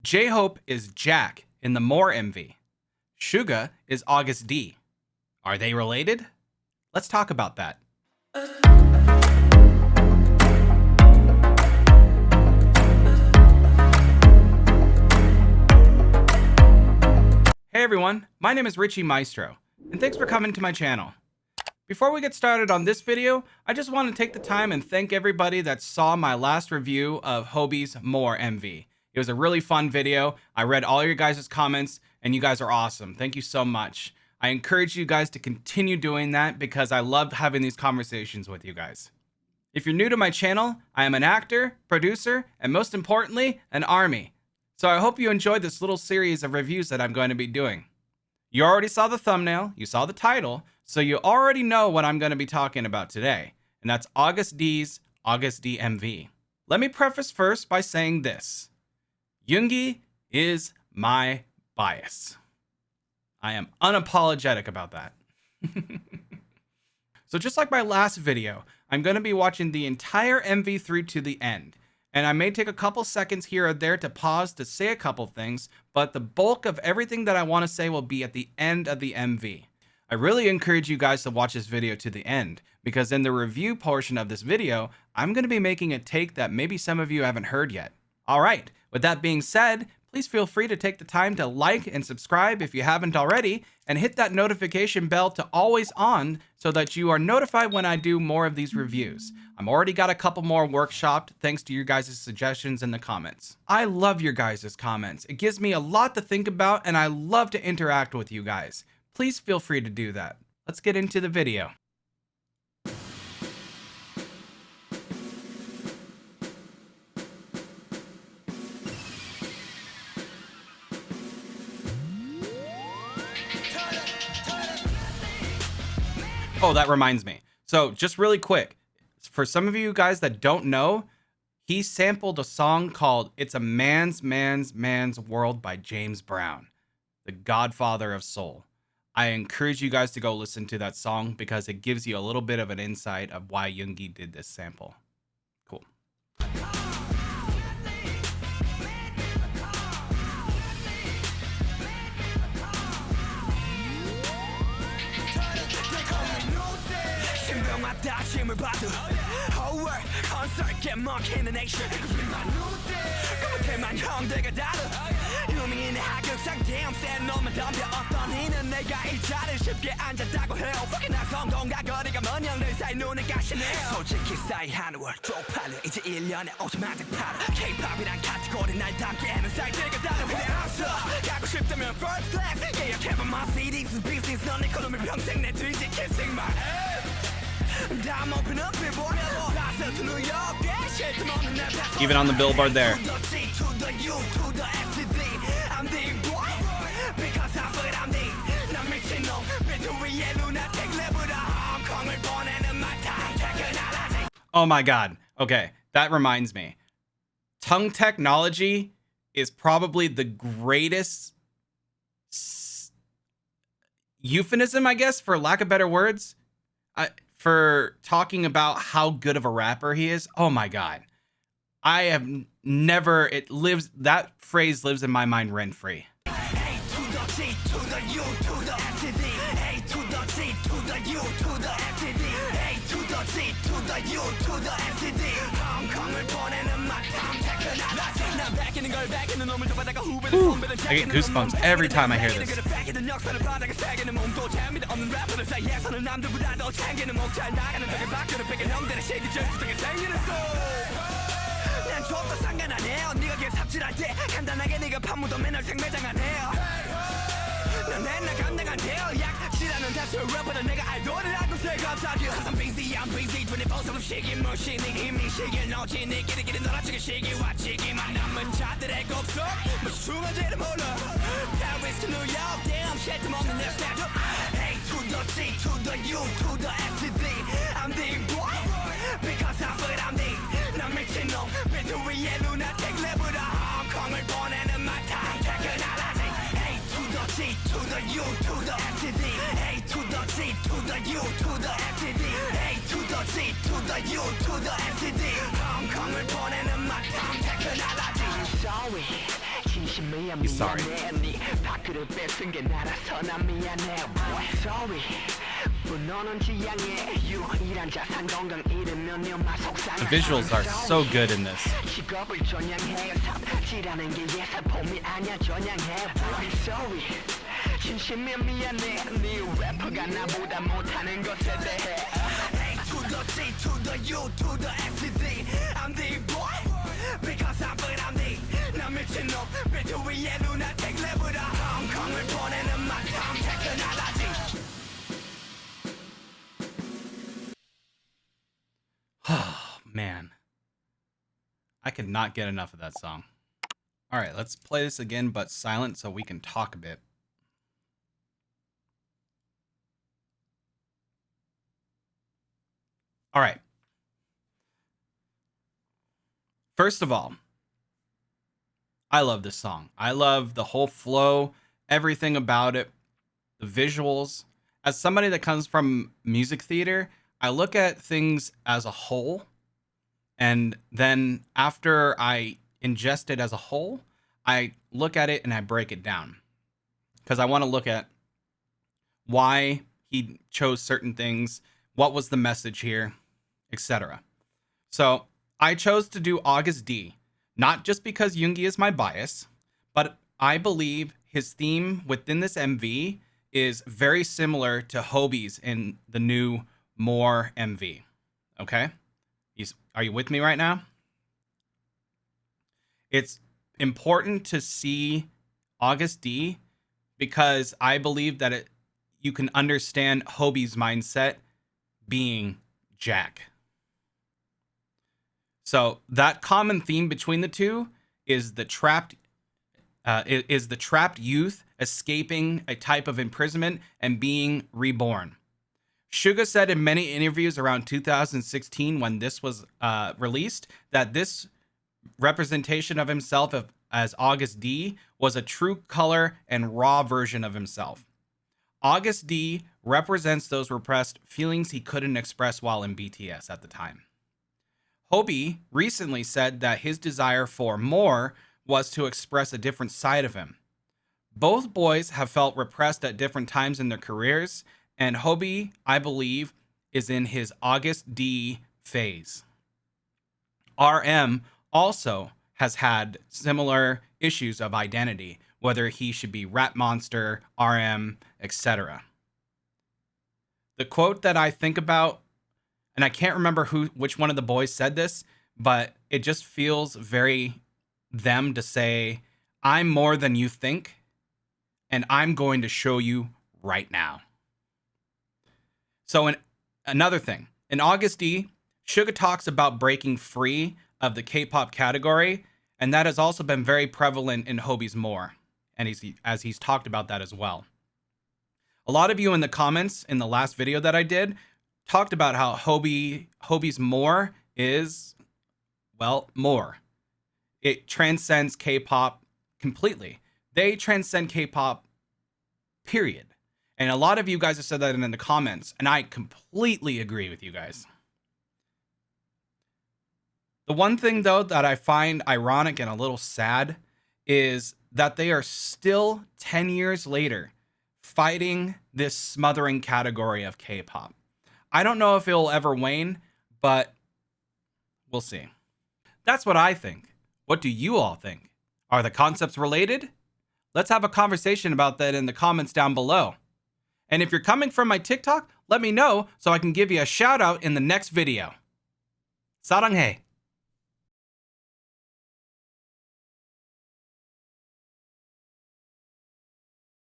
Jhope is Jack in the More MV. Suga is AGUST. Are they related? Let's talk about that. Hey everyone, my name is Richie Maestro, and thanks for coming to my channel. Before we get started on this video, I just want to take the time and thank everybody that saw my last review of Jhope's More MV. It was a really fun video. I read all your guys' comments, and you guys are awesome. Thank you so much. I encourage you guys to continue doing that because I love having these conversations with you guys. If you're new to my channel, I am an actor, producer, and most importantly, an army. So I hope you enjoyed this little series of reviews that I'm going to be doing. You already saw the thumbnail, you saw the title, so you already know what I'm going to be talking about today, and that's AGUST's AGUST MV. Let me preface first by saying this. Yoongi is my bias. I am unapologetic about that. So just like my last video, I'm going to be watching the entire MV through to the end. And I may take a couple seconds here or there to pause to say a couple things, but the bulk of everything that I want to say will be at the end of the MV. I really encourage you guys to watch this video to the end, because in the review portion of this video, I'm going to be making a take that maybe some of you haven't heard yet. Alright, with that being said, please feel free to take the time to like and subscribe if you haven't already, and hit that notification bell to always on so that you are notified when I do more of these reviews. I'm already got a couple more workshopped thanks to your guys' suggestions in the comments. I love your guys' comments. It gives me a lot to think about, and I love to interact with you guys. Please feel free to do that. Let's get into the video. Oh, that reminds me. So just really quick, for some of you guys that don't know, he sampled a song called It's a Man's World by James Brown, the godfather of soul. I encourage you guys to go listen to that song because it gives you a little bit of an insight of why Yoongi did this sample. Cool. Even on the billboard there. Oh my god. Okay, that reminds me. Tongue technology is probably the greatest euphemism, I guess, for lack of better words, for talking about how good of a rapper he is. Oh my god. I have never, that phrase lives in my mind rent-free. Ooh, I get goosebumps every time I hear this. He's sorry. The visuals are so good in this. Oh, man. I could not get enough of that song. All right, let's play this again, but silent so we can talk a bit. All right. First of all, I love this song. I love the whole flow, everything about it, the visuals. As somebody that comes from music theater, I look at things as a whole. And then after I ingest it as a whole, I look at it and I break it down. Because I want to look at why he chose certain things, what was the message here, etc. So I chose to do AGUST, not just because Yoongi is my bias, but I believe his theme within this MV is very similar to Hobie's in the new More MV. Okay? Are you with me right now? It's important to see AGUST because I believe that you can understand Hobie's mindset being Jack. So that common theme between the two is the trapped youth escaping a type of imprisonment and being reborn. Suga said in many interviews around 2016 when this was released that this representation of himself as AGUST was a true color and raw version of himself. AGUST represents those repressed feelings he couldn't express while in BTS at the time. Hobie recently said that his desire for more was to express a different side of him. Both boys have felt repressed at different times in their careers, and Hobie, I believe, is in his AGUST phase. RM also has had similar issues of identity, whether he should be Rat Monster, RM, etc. The quote that I think about, and I can't remember which one of the boys said this, but it just feels very them to say, I'm more than you think, and I'm going to show you right now. So another thing, in AGUST, Suga talks about breaking free of the K-pop category, and that has also been very prevalent in Hobie's More, and as he's talked about that as well. A lot of you in the comments in the last video that I did talked about how Hobie's More is, well, more. It transcends K-pop completely. They transcend K-pop, period. And a lot of you guys have said that in the comments, and I completely agree with you guys. The one thing, though, that I find ironic and a little sad is that they are still 10 years later fighting this smothering category of K-pop. I don't know if it'll ever wane, but we'll see. That's what I think. What do you all think? Are the concepts related? Let's have a conversation about that in the comments down below. And if you're coming from my TikTok, let me know so I can give you a shout out in the next video. 사랑해.